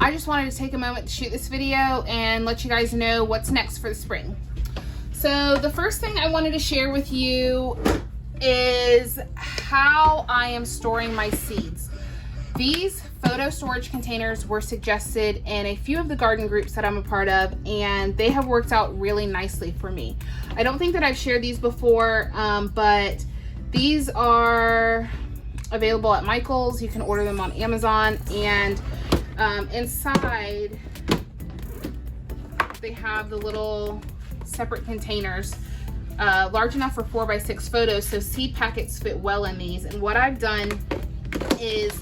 I just wanted to take a moment to shoot this video and let you guys know what's next for the spring. So the first thing I wanted to share with you is how I am storing my seeds. These photo storage containers were suggested in a few of the garden groups that I'm a part of, and they have worked out really nicely for me. I don't think that I've shared these before, but these are available at Michael's. You can order them on Amazon, and inside they have the little separate containers, large enough for 4x6 photos, so seed packets fit well in these. And what I've done is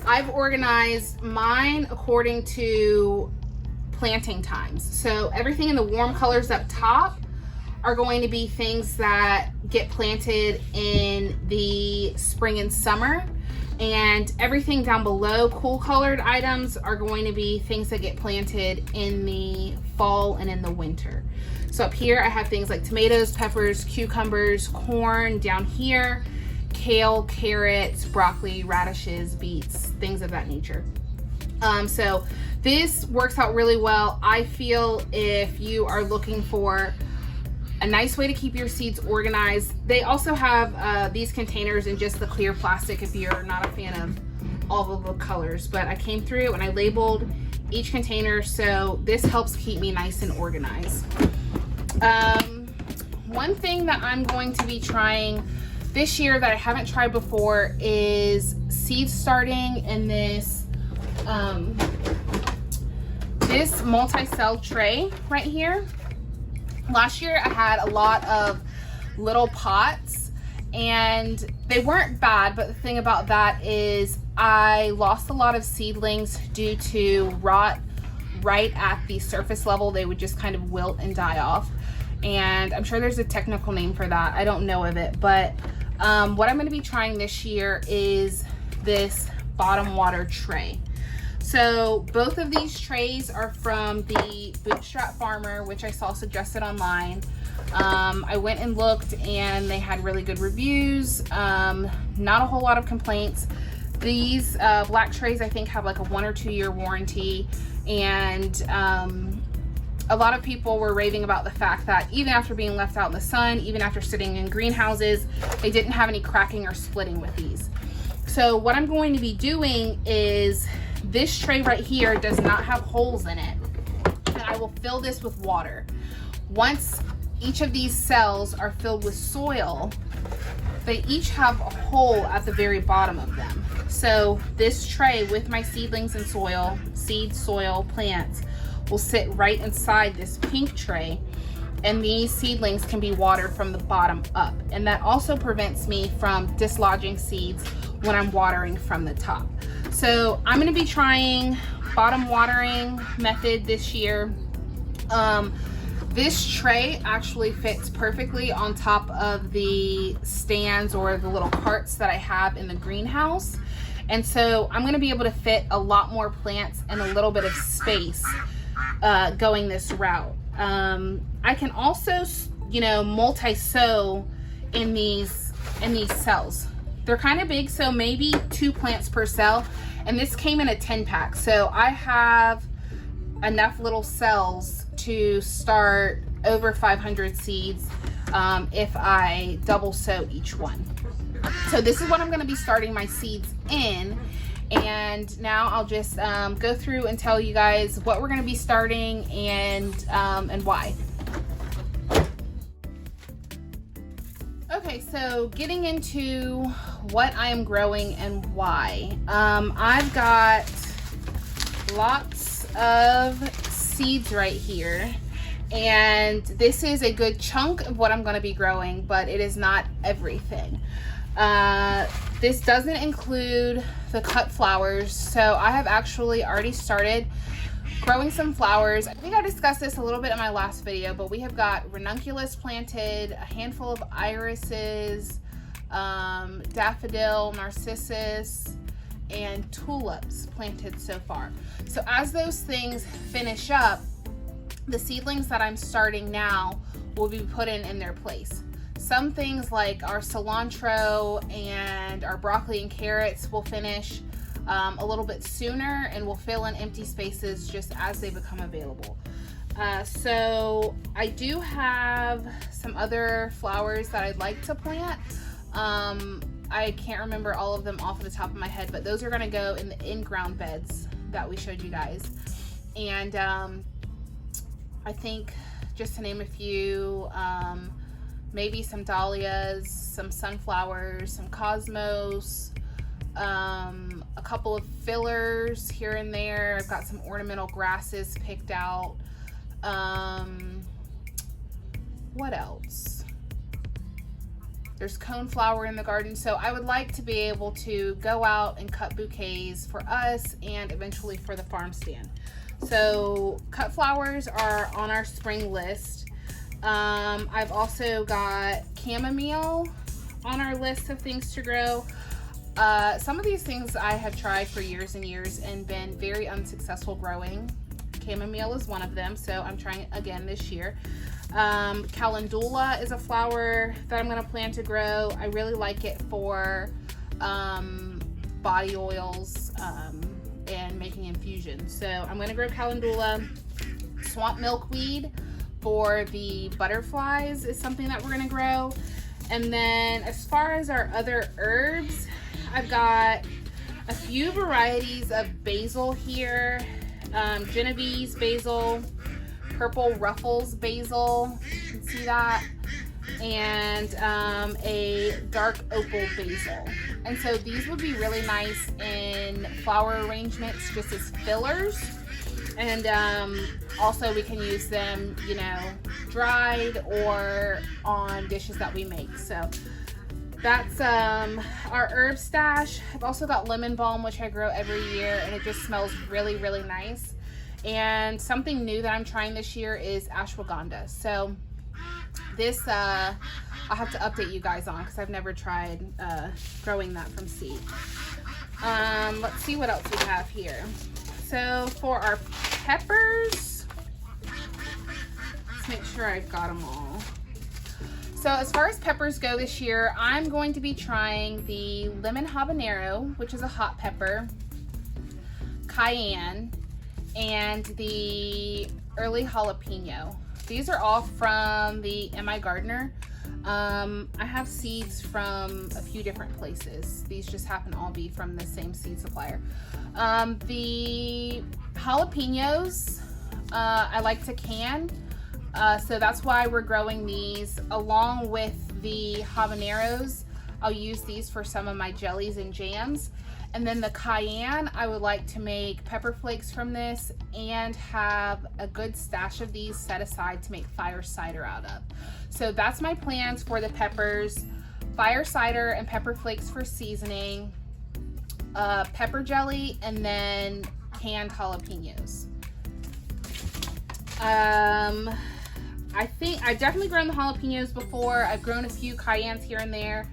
I've organized mine according to planting times. So everything in the warm colors up top are going to be things that get planted in the spring and summer, and everything down below, cool colored items, are going to be things that get planted in the fall and in the winter. So up here I have things like tomatoes, peppers, cucumbers, corn. Down here, kale, carrots, broccoli, radishes, beets, things of that nature. So this works out really well. I feel if you are looking for a nice way to keep your seeds organized. They also have these containers in just the clear plastic if you're not a fan of all of the colors. But I came through and I labeled each container, so this helps keep me nice and organized. One thing that I'm going to be trying this year that I haven't tried before is seed starting in this this multi-cell tray right here. Last year I had a lot of little pots and they weren't bad, but the thing about that is I lost a lot of seedlings due to rot right at the surface level. They would just kind of wilt and die off, and I'm sure there's a technical name for that. I don't know of it, but what I'm going to be trying this year is this bottom water tray. So both of these trays are from the Bootstrap Farmer, which I saw suggested online. I went and looked and they had really good reviews, not a whole lot of complaints. These black trays I think have like a 1 or 2 year warranty, and a lot of people were raving about the fact that even after being left out in the sun, even after sitting in greenhouses, they didn't have any cracking or splitting with these. So what I'm going to be doing is, this tray right here does not have holes in it, and I will fill this with water. Once each of these cells are filled with soil, they each have a hole at the very bottom of them. So this tray with my seedlings and soil, seed, soil, plants, will sit right inside this pink tray, and these seedlings can be watered from the bottom up, and that also prevents me from dislodging seeds when I'm watering from the top. So I'm going to be trying bottom watering method this year. This tray actually fits perfectly on top of the stands or the little carts that I have in the greenhouse, and so I'm going to be able to fit a lot more plants and a little bit of space going this route. I can also, you know, multi-sow in these cells. They're kind of big, so maybe 2 plants per cell, and this came in a 10 pack, so I have enough little cells to start over 500 seeds if I double sow each one. So this is what I'm going to be starting my seeds in, and now I'll just go through and tell you guys what we're going to be starting and why. Okay, so getting into what I am growing and why. I've got lots of seeds right here, and this is a good chunk of what I'm going to be growing, but it is not everything. This doesn't include the cut flowers, so I have actually already started growing some flowers. I think I discussed this a little bit in my last video, but we have got ranunculus planted, a handful of irises, daffodil, narcissus, and tulips planted so far. So as those things finish up, the seedlings that I'm starting now will be put in their place. Some things like our cilantro and our broccoli and carrots will finish a little bit sooner, and we'll fill in empty spaces just as they become available. So I do have some other flowers that I'd like to plant. I can't remember all of them off the top of my head, but those are going to go in the in-ground beds that we showed you guys. And I think, just to name a few, maybe some dahlias, some sunflowers, some cosmos, a couple of fillers here and there. I've got some ornamental grasses picked out. What else? There's coneflower in the garden. So I would like to be able to go out and cut bouquets for us and eventually for the farm stand. So cut flowers are on our spring list. I've also got chamomile on our list of things to grow. Some of these things I have tried for years and years and been very unsuccessful growing. Chamomile is one of them, so I'm trying it again this year. Calendula is a flower that I'm going to plan to grow. I really like it for body oils and making infusions. So I'm going to grow calendula. Swamp milkweed for the butterflies is something that we're going to grow. And then as far as our other herbs, I've got a few varieties of basil here. Genovese basil, purple ruffles basil, you can see that, and a dark opal basil. And so these would be really nice in flower arrangements just as fillers. And also we can use them, you know, dried or on dishes that we make. So that's our herb stash. I've also got lemon balm, which I grow every year, and it just smells really, really nice. And something new that I'm trying this year is ashwagandha. So this, I'll have to update you guys on because I've never tried growing that from seed. Let's see what else we have here. So for our peppers, let's make sure I've got them all. So as far as peppers go this year, I'm going to be trying the lemon habanero, which is a hot pepper, cayenne, and the early jalapeno. These are all from the Mi Gardener. I have seeds from a few different places. These just happen to all be from the same seed supplier. The jalapenos, I like to can. So that's why we're growing these along with the habaneros. I'll use these for some of my jellies and jams. And then the cayenne, I would like to make pepper flakes from this and have a good stash of these set aside to make fire cider out of. So that's my plans for the peppers: fire cider and pepper flakes for seasoning, pepper jelly, and then canned jalapenos. I think I've definitely grown the jalapenos before. I've grown a few cayennes here and there,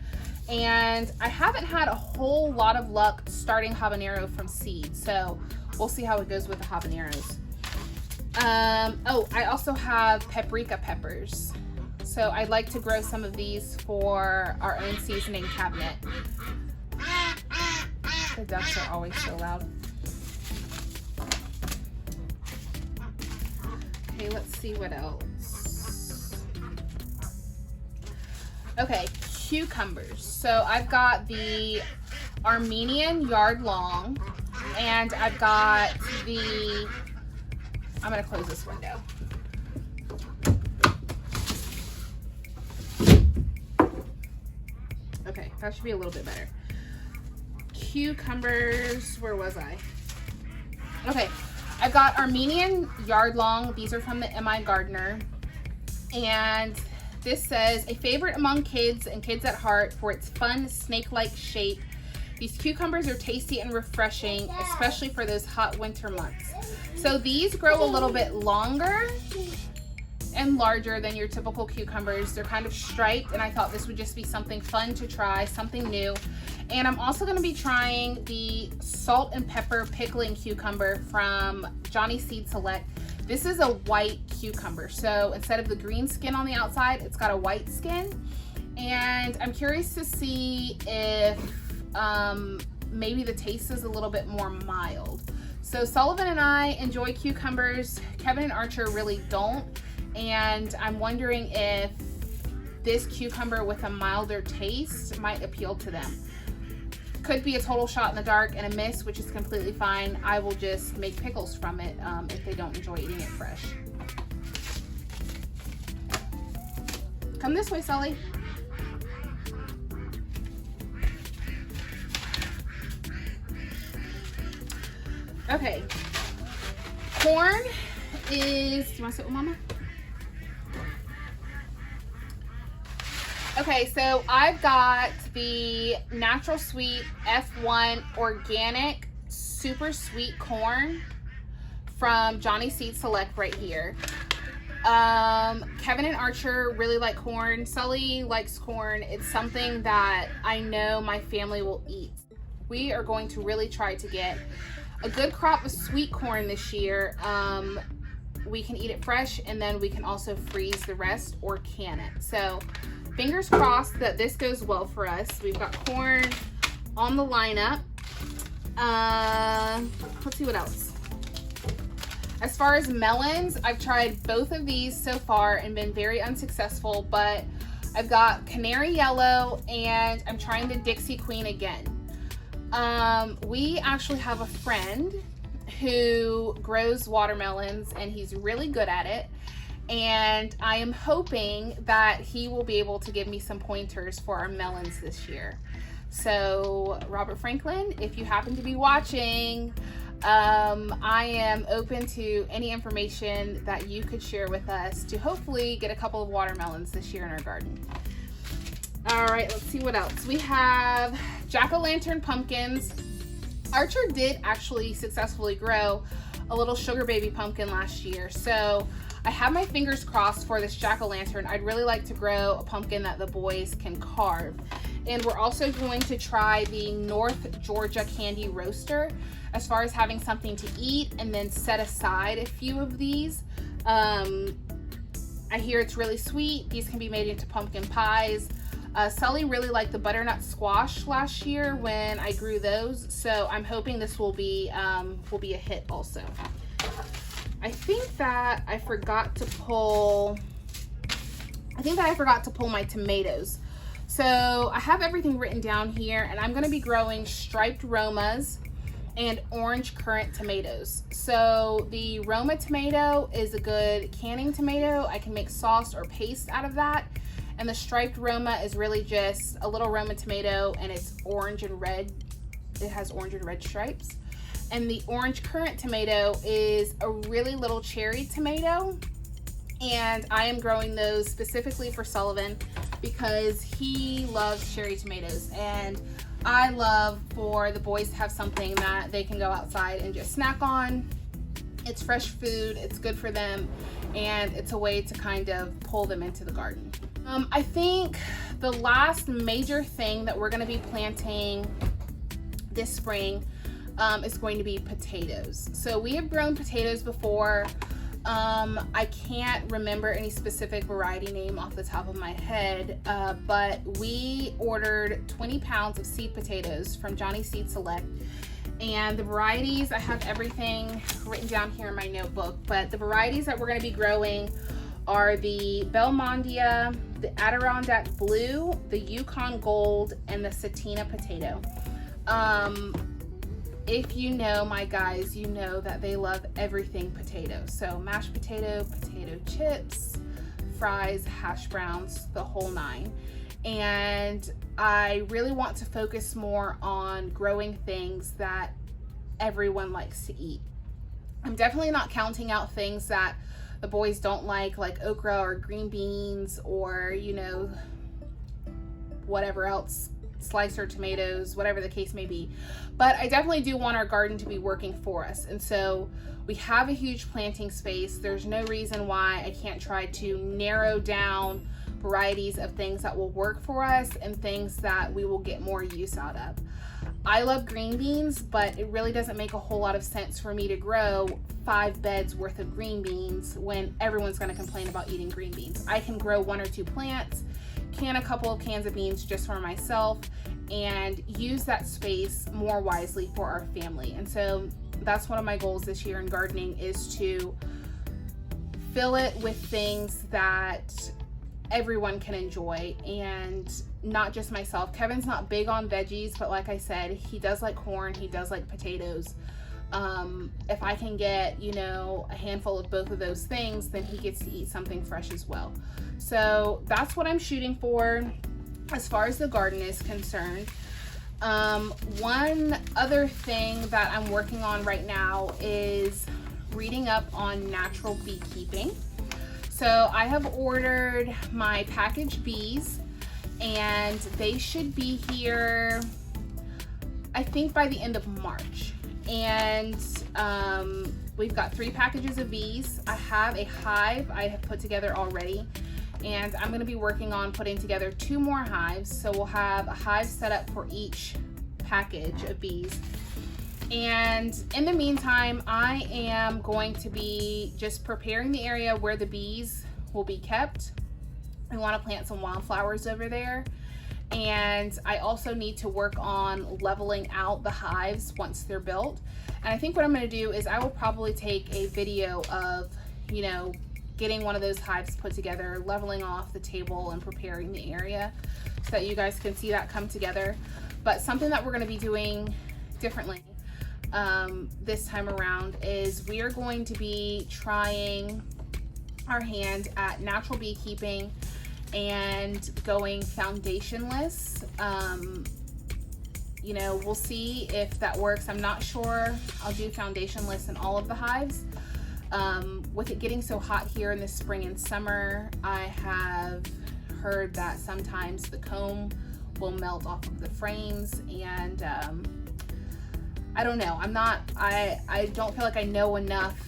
and I haven't had a whole lot of luck starting habanero from seed. So we'll see how it goes with the habaneros. Oh, I also have paprika peppers. So I'd like to grow some of these for our own seasoning cabinet. The ducks are always so loud. Okay, let's see what else. Okay, cucumbers. So I've got the Armenian yard long, and I've got the, I'm gonna close this window. Okay, that should be a little bit better. Cucumbers, where was I? Okay, I've got Armenian yard long. These are from the Mi Gardener, and this says, a favorite among kids and kids at heart for its fun snake-like shape. These cucumbers are tasty and refreshing, especially for those hot winter months. So these grow a little bit longer and larger than your typical cucumbers. They're kind of striped, and I thought this would just be something fun to try, something new. And I'm also going to be trying the salt and pepper pickling cucumber from Johnny Seed Select. This is a white cucumber, so instead of the green skin on the outside, it's got a white skin. And I'm curious to see if maybe the taste is a little bit more mild. So Sullivan and I enjoy cucumbers. Kevin and Archer really don't. And I'm wondering if this cucumber with a milder taste might appeal to them. Could be a total shot in the dark and a miss, which is completely fine. I will just make pickles from it if they don't enjoy eating it fresh. Come this way, Sully. Okay. Corn is, do you want to sit with Mama? Okay, so I've got the Natural Sweet F1 Organic Super Sweet Corn from Johnny Seed Select right here. Kevin and Archer really like corn. Sully likes corn. It's something that I know my family will eat. We are going to really try to get a good crop of sweet corn this year. We can eat it fresh, and then we can also freeze the rest or can it. So fingers crossed that this goes well for us. We've got corn on the lineup. Let's see what else. As far as melons, I've tried both of these so far and been very unsuccessful, but I've got Canary Yellow and I'm trying the Dixie Queen again. We actually have a friend who grows watermelons and he's really good at it. And I am hoping that he will be able to give me some pointers for our melons this year. So Robert Franklin, if you happen to be watching, I am open to any information that you could share with us to hopefully get a couple of watermelons this year in our garden. All right, let's see what else. We have jack-o'-lantern pumpkins. Archer did actually successfully grow a little sugar baby pumpkin last year. So I have my fingers crossed for this jack-o'-lantern. I'd really like to grow a pumpkin that the boys can carve. And we're also going to try the North Georgia Candy Roaster as far as having something to eat and then set aside a few of these. I hear it's really sweet. These can be made into pumpkin pies. Sully really liked the butternut squash last year when I grew those, so I'm hoping this will be a hit also. I think that I forgot to pull my tomatoes. So I have everything written down here, and I'm going to be growing striped Romas and orange currant tomatoes. So the Roma tomato is a good canning tomato. I can make sauce or paste out of that. And the striped Roma is really just a little Roma tomato, and it's orange and red. It has orange and red stripes. And the orange currant tomato is a really little cherry tomato. And I am growing those specifically for Sullivan because he loves cherry tomatoes. And I love for the boys to have something that they can go outside and just snack on. It's fresh food, it's good for them, and it's a way to kind of pull them into the garden. I think the last major thing that we're going to be planting this spring is going to be potatoes. So we have grown potatoes before. I can't remember any specific variety name off the top of my head, but we ordered 20 pounds of seed potatoes from Johnny Seed Select. And the varieties, I have everything written down here in my notebook, but the varieties that we're going to be growing are the Belmondia, the Adirondack Blue, the Yukon Gold, and the Satina potato. If you know my guys, you know that they love everything potato. So mashed potato, potato chips, fries, hash browns, the whole nine. And I really want to focus more on growing things that everyone likes to eat. I'm definitely not counting out things that the boys don't like okra or green beans or, you know, whatever else, slicer tomatoes, whatever the case may be. But I definitely do want our garden to be working for us. And so we have a huge planting space. There's no reason why I can't try to narrow down varieties of things that will work for us and things that we will get more use out of. I love green beans, but it really doesn't make a whole lot of sense for me to grow 5 beds worth of green beans when everyone's going to complain about eating green beans. I can grow 1 or 2 plants, can a couple of cans of beans just for myself, and use that space more wisely for our family. And so that's one of my goals this year in gardening, is to fill it with things that everyone can enjoy, and not just myself. Kevin's not big on veggies, but like I said, he does like corn, he does like potatoes. If I can get, you know, a handful of both of those things, then he gets to eat something fresh as well. So that's what I'm shooting for as far as the garden is concerned. One other thing that I'm working on right now is reading up on natural beekeeping. So I have ordered my packaged bees, and they should be here, I think, by the end of March. And we've got 3 packages of bees. I have a hive I have put together already, and I'm going to be working on putting together 2 more hives. So we'll have a hive set up for each package of bees. And in the meantime, I am going to be just preparing the area where the bees will be kept. I want to plant some wildflowers over there. And I also need to work on leveling out the hives once they're built. And I think what I'm going to do is I will probably take a video of, you know, getting one of those hives put together, leveling off the table and preparing the area so that you guys can see that come together. But something that we're going to be doing differently this time around is we are going to be trying our hand at natural beekeeping and going foundationless. You know, we'll see if that works. I'm not sure I'll do foundationless in all of the hives. With it getting so hot here in the spring and summer, I have heard that sometimes the comb will melt off of the frames, and I don't know. I don't feel like I know enough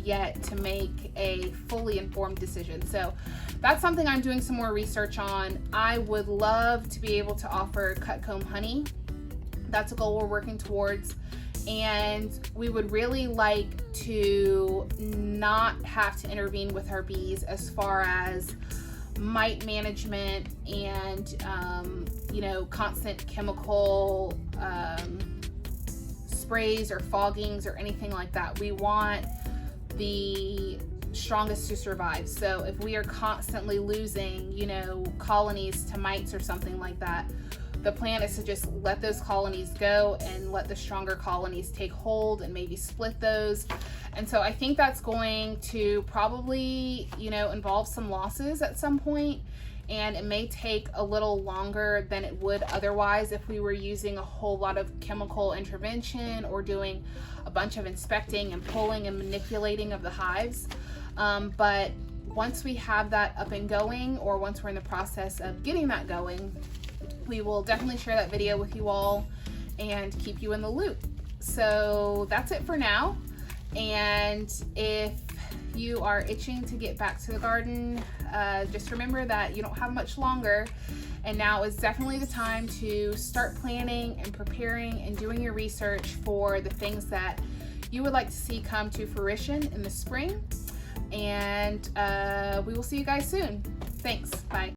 yet to make a fully informed decision. So that's something I'm doing some more research on. I would love to be able to offer cut comb honey. That's a goal we're working towards. And we would really like to not have to intervene with our bees as far as mite management and, you know, constant chemical sprays or foggings or anything like that. We want the strongest to survive. So if we are constantly losing, you know, colonies to mites or something like that, the plan is to just let those colonies go and let the stronger colonies take hold and maybe split those. And so I think that's going to probably, you know, involve some losses at some point, and it may take a little longer than it would otherwise if we were using a whole lot of chemical intervention or doing a bunch of inspecting and pulling and manipulating of the hives. But once we have that up and going, or once we're in the process of getting that going, we will definitely share that video with you all and keep you in the loop. So that's it for now. And if you are itching to get back to the garden, just remember that you don't have much longer, and now is definitely the time to start planning and preparing and doing your research for the things that you would like to see come to fruition in the spring. And we will see you guys soon. Thanks. Bye.